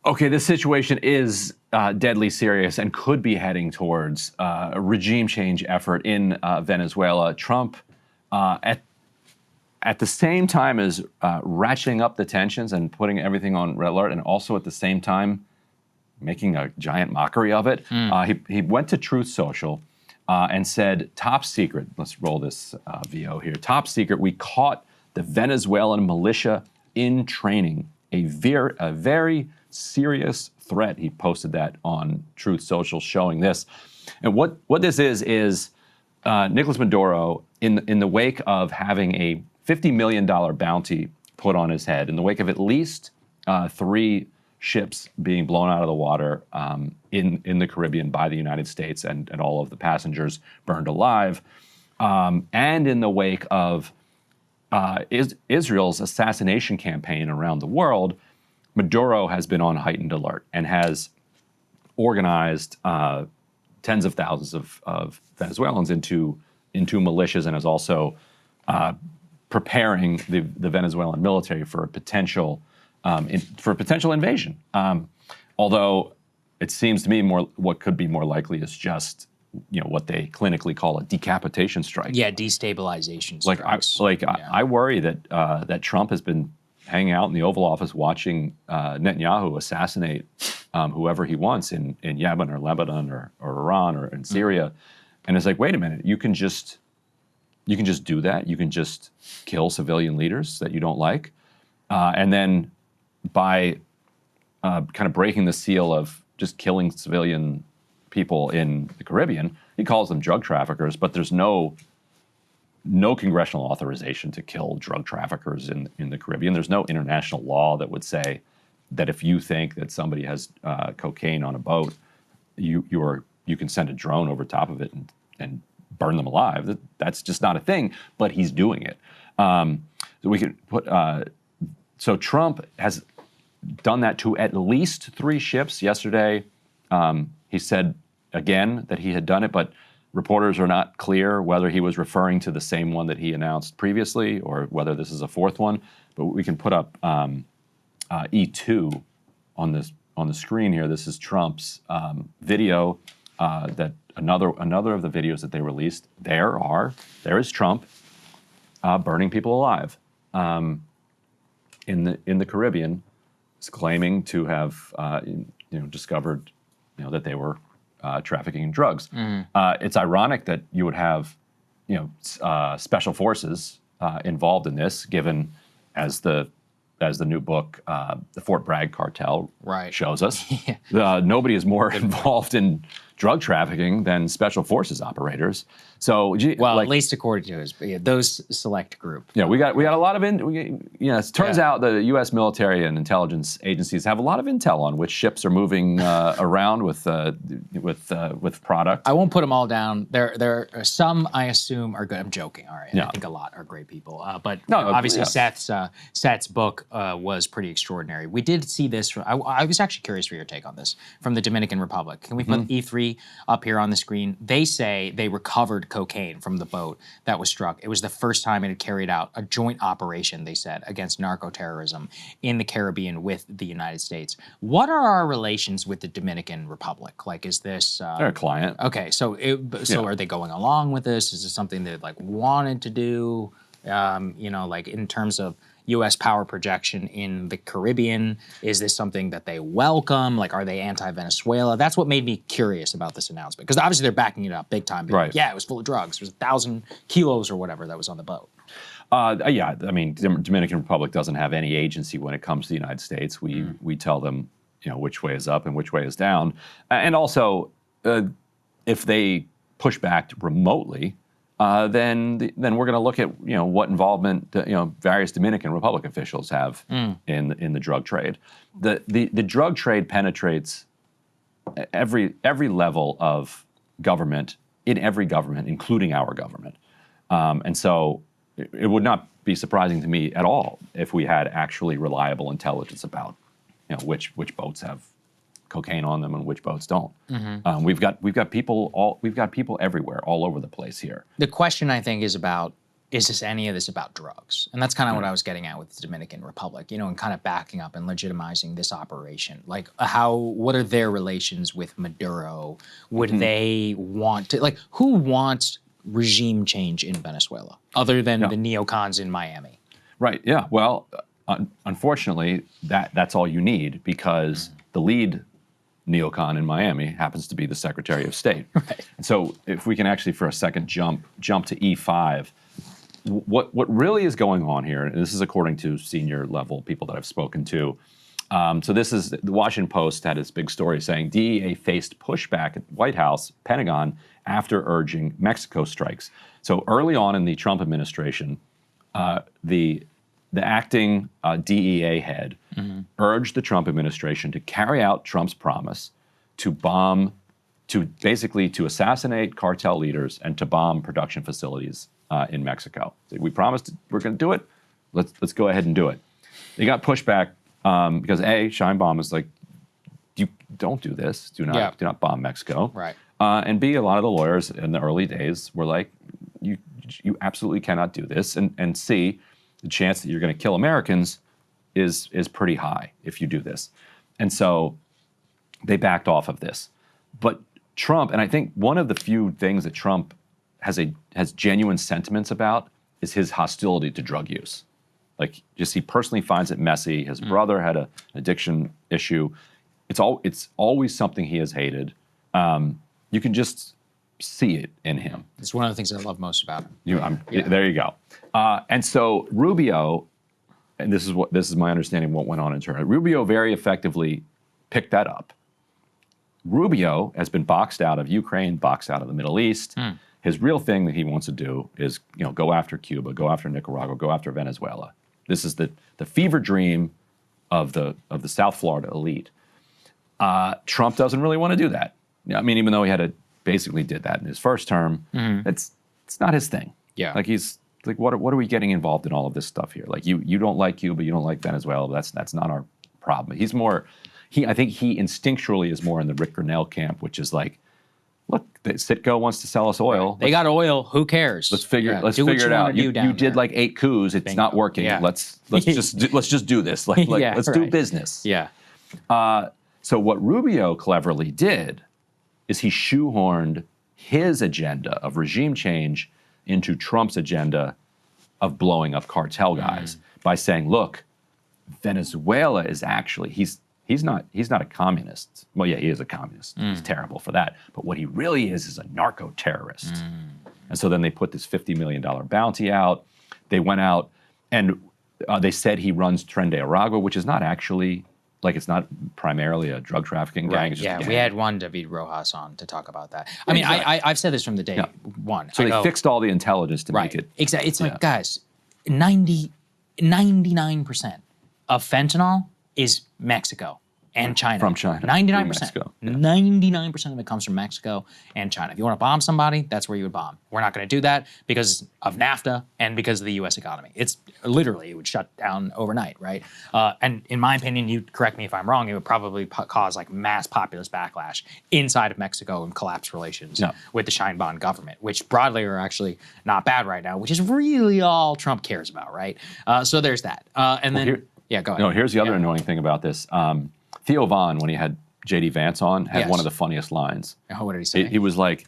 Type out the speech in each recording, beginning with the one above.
Okay, this situation is deadly serious and could be heading towards a regime change effort in Venezuela. Trump, at the same time as ratcheting up the tensions and putting everything on red alert, and also at the same time making a giant mockery of it, he went to Truth Social and said, top secret, let's roll this VO here, top secret, we caught the Venezuelan militia in training, a very serious threat. He posted that on Truth Social showing this. And what this is Nicolas Maduro, in the wake of having a $50 million bounty put on his head, in the wake of at least 3 ships being blown out of the water in the Caribbean by the United States and all of the passengers burned alive, and in the wake of Israel's assassination campaign around the world, Maduro has been on heightened alert and has organized tens of thousands of Venezuelans into militias, and is also preparing the Venezuelan military for a potential invasion. Although it seems to me what could be more likely is just what they clinically call a decapitation strike. Yeah, destabilization strikes. I worry that Trump has been hanging out in the Oval Office watching Netanyahu assassinate whoever he wants in Yemen or Lebanon or Iran or in Syria, and it's like, wait a minute, you can just do that. You can just kill civilian leaders that you don't like, and then by kind of breaking the seal of just killing civilian people in the Caribbean, he calls them drug traffickers, but there's no congressional authorization to kill drug traffickers in the Caribbean. There's no international law that would say that if you think that somebody has cocaine on a boat, you can send a drone over top of it and burn them alive. That's just not a thing, but he's doing it. So Trump has done that to at least 3 ships. Yesterday, he said again that he had done it, but reporters are not clear whether he was referring to the same one that he announced previously or whether this is a 4th one. But we can put up E2 on the screen here. This is Trump's video. That another of the videos that they released. There is Trump burning people alive in the Caribbean. Is claiming to have discovered that they were trafficking in drugs. It's ironic that you would have special forces involved in this, given as the new book, the Fort Bragg cartel, shows us. Nobody is more involved in drug trafficking than special forces operators. So, at least according to those select group. Yeah, we got a lot of it turns out the U.S. military and intelligence agencies have a lot of intel on which ships are moving around with product. I won't put them all down. There are some I assume are good. I'm joking. All right, I think a lot are great people. But obviously Seth's book was pretty extraordinary. We did see this. I was actually curious for your take on this from the Dominican Republic. Can we put E3 up here on the screen? They say they recovered cocaine from the boat that was struck. It was the first time it had carried out a joint operation, they said, against narco-terrorism in the Caribbean with the United States. What are our relations with the Dominican Republic? Like, is this... They're a client. Okay, so are they going along with this? Is this something they wanted to do? In terms of U.S. power projection in the Caribbean, is this something that they welcome? Are they anti-Venezuela? That's what made me curious about this announcement, because obviously they're backing it up big time. Right. It was full of drugs. There was 1,000 kilos or whatever that was on the boat. The Dominican Republic doesn't have any agency when it comes to the United States. We tell them, which way is up and which way is down. And also, if they push back remotely, then we're going to look at what involvement various Dominican Republic officials have in the drug trade. The drug trade penetrates every level of government, in every government, including our government, and so it would not be surprising to me at all if we had actually reliable intelligence about which boats have cocaine on them and which boats don't. We've got people everywhere, all over the place here. The question, I think, is about is this any of this about drugs? And that's kind of what I was getting at with the Dominican Republic, and kind of backing up and legitimizing this operation. Like what are their relations with Maduro? Would they want to, like, who wants regime change in Venezuela other than the neocons in Miami? Right, yeah. Well, unfortunately, that's all you need, because the lead neocon in Miami happens to be the Secretary of State. Right. And so if we can actually for a second jump to E5, what really is going on here, and this is according to senior level people that I've spoken to. So this is, the Washington Post had this big story saying DEA faced pushback at the White House, Pentagon, after urging Mexico strikes. So early on in the Trump administration, the acting DEA head urged the Trump administration to carry out Trump's promise to bomb, to assassinate cartel leaders and to bomb production facilities in Mexico. So we promised we're going to do it. Let's go ahead and do it. They got pushback because Sheinbaum is like, you don't do this. Do not bomb Mexico. Right. And B, a lot of the lawyers in the early days were like, you absolutely cannot do this. And C, the chance that you're going to kill Americans is pretty high if you do this. And so they backed off of this. But Trump, and I think one of the few things that Trump has genuine sentiments about is his hostility to drug use. Like, just he personally finds it messy. His brother had an addiction issue. It's always something he has hated. You can just see it in him. It's one of the things I love most about him. There you go. And so Rubio, and this is my understanding of what went on internally. Rubio very effectively picked that up. Rubio has been boxed out of Ukraine, boxed out of the Middle East. His real thing that he wants to do is, go after Cuba, go after Nicaragua, go after Venezuela. This is the fever dream of the South Florida elite. Trump doesn't really want to do that. I mean, even though he basically did that in his first term, it's not his thing. Yeah. Like, he's like, what are we getting involved in all of this stuff here? Like, you don't like Cuba, you don't like Venezuela. That's not our problem. He's more, I think he instinctually is more in the Rick Grinnell camp, which is like, look, Citgo wants to sell us oil. They got oil. Who cares? Let's figure it out. You did like 8 coups. It's not working. Yeah. Let's just do this. Let's do business. Yeah. So what Rubio cleverly did is he shoehorned his agenda of regime change into Trump's agenda of blowing up cartel guys by saying, look, Venezuela is actually, he's not a communist. Well, yeah, he is a communist. He's terrible for that. But what he really is a narco-terrorist. And so then they put this $50 million bounty out. They went out and they said he runs Tren de Aragua, which is not actually, like, it's not primarily a drug trafficking gang. It's just a gang. We had one David Rojas on to talk about that. I mean, I've said this from the day one. So they fixed all the intelligence to make it. Exactly. It's like, guys, 99% of fentanyl is Mexico and China. From China. 99%. Mexico. 99% of it comes from Mexico and China. If you want to bomb somebody, that's where you would bomb. We're not going to do that because of NAFTA and because of the U.S. economy. It's literally, it would shut down overnight, right? And in my opinion, you correct me if I'm wrong, it would probably cause like mass populist backlash inside of Mexico and collapse relations with the Sheinbaum government, which broadly are actually not bad right now, which is really all Trump cares about, right? So there's that. And then, go ahead. No, here's the other annoying thing about this. Theo Von, when he had J.D. Vance on, had one of the funniest lines. Oh, what did he say? He was like,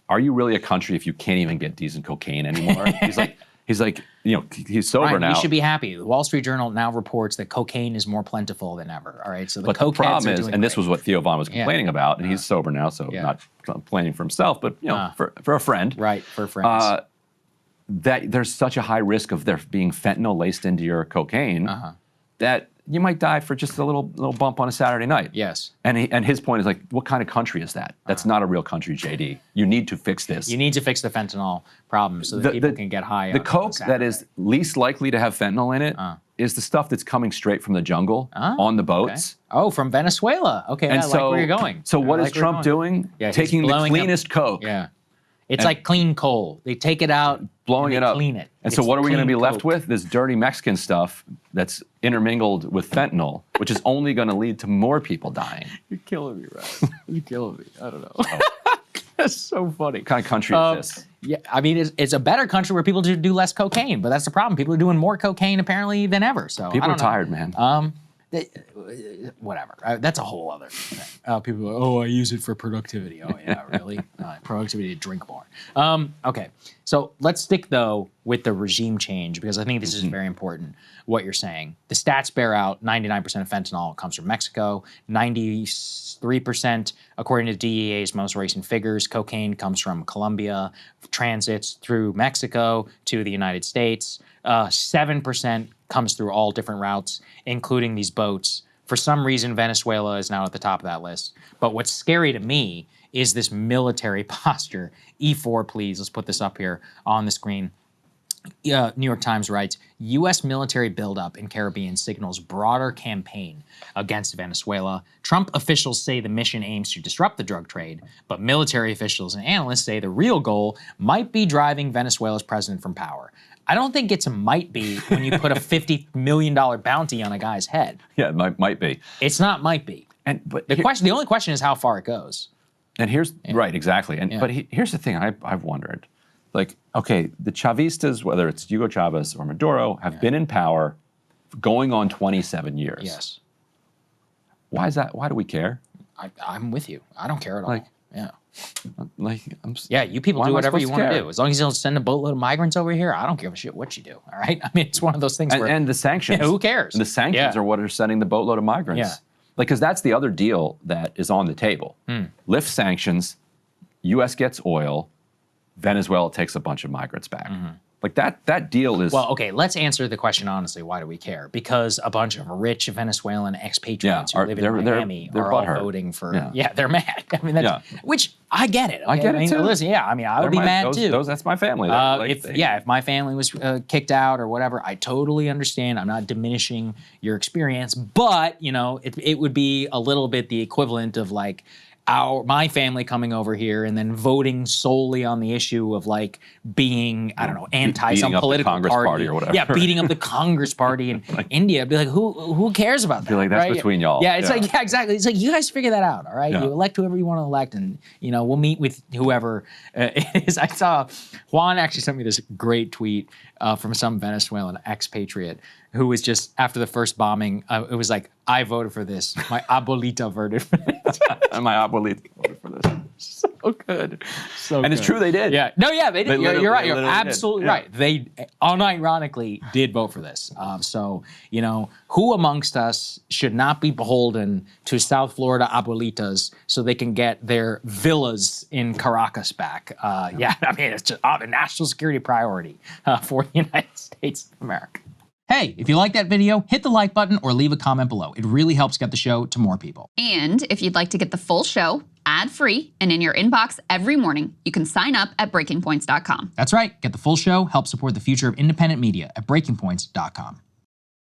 are you really a country if you can't even get decent cocaine anymore? he's like, he's sober now. We should be happy. The Wall Street Journal now reports that cocaine is more plentiful than ever. All right, so the problem is, and this was what Theo Von was complaining about, and he's sober now, so not complaining for himself, but for a friend. Right, for friends. That there's such a high risk of there being fentanyl laced into your cocaine that you might die for just a little bump on a Saturday night. Yes. And his point is like, what kind of country is that? That's not a real country, JD. You need to fix this. You need to fix the fentanyl problem so that people can get high. The coke that is least likely to have fentanyl in it is the stuff that's coming straight from the jungle on the boats. Okay. Oh, from Venezuela. Okay, I like where you're going. So what is Trump doing? Taking the cleanest coke. Yeah. It's like clean coal. They take it out, blowing it up, clean it. And so what are we going to be left with? This dirty Mexican stuff that's intermingled with fentanyl, which is only going to lead to more people dying. You're killing me, Ryan. You're killing me. I don't know. That's so funny. What kind of country is this? Yeah, I mean, it's a better country where people do less cocaine, but that's the problem. People are doing more cocaine apparently than ever. So people are tired, man. Whatever. That's a whole other thing. People are, oh, I use it for productivity. Oh yeah, really? Productivity to drink more. Okay, so let's stick though with the regime change because I think this is very important. What you're saying, the stats bear out. 99% of fentanyl comes from Mexico. 93%, according to DEA's most recent figures, cocaine comes from Colombia, transits through Mexico to the United States. 7% comes through all different routes, including these boats. For some reason, Venezuela is now at the top of that list. But what's scary to me is this military posture. E4, please. Let's put this up here on the screen. New York Times writes, U.S. military buildup in Caribbean signals broader campaign against Venezuela. Trump officials say the mission aims to disrupt the drug trade, but military officials and analysts say the real goal might be driving Venezuela's president from power. I don't think it's a might be when you put a $50 million bounty on a guy's head. Yeah, it might be. It's not might be. But the only question is how far it goes. And here's, right, exactly. But here's the thing I've wondered. Like, okay, the Chavistas, whether it's Hugo Chavez or Maduro, have been in power going on 27 years. Yes. Why is that? Why do we care? I'm with you. I don't care at all. Yeah. Like, you people do whatever you want to do. As long as you don't send a boatload of migrants over here, I don't give a shit what you do. All right. I mean, it's one of those things where. And the sanctions. Who cares? And the sanctions are what are sending the boatload of migrants. Yeah. Like, because that's the other deal that is on the table. Lift sanctions, U.S. gets oil, Venezuela takes a bunch of migrants back. Like that deal is. Well, okay, let's answer the question honestly. Why do we care? Because a bunch of rich Venezuelan expatriates who live in Miami are all voting for. Yeah, they're mad. I mean, which I get it. Okay? I get it too. Listen, I mean, I would be mad too. That's my family. If my family was kicked out or whatever, I totally understand. I'm not diminishing your experience, but it would be a little bit the equivalent of like. My family coming over here and then voting solely on the issue of like being, I don't know, anti some political party or whatever. Yeah, beating up the Congress party in India. I'd be like, who cares about that? Be like, that's between y'all. Yeah, it's like, exactly. It's like, you guys figure that out, all right? You elect whoever you want to elect and, we'll meet with whoever it is. I saw Juan actually sent me this great tweet from some Venezuelan expatriate who was just, after the first bombing, it was like, I voted for this. My abuelita voted for this. And my abuelita voted for this. So good. So and it's true, they did. Yeah. No, yeah, they did. You're right. You're absolutely right. They unironically did vote for this. So, who amongst us should not be beholden to South Florida abuelitas so they can get their villas in Caracas back? I mean, it's just a national security priority for the United States of America. Hey, if you like that video, hit the like button or leave a comment below. It really helps get the show to more people. And if you'd like to get the full show, ad-free, and in your inbox every morning, you can sign up at breakingpoints.com. That's right. Get the full show, help support the future of independent media at breakingpoints.com.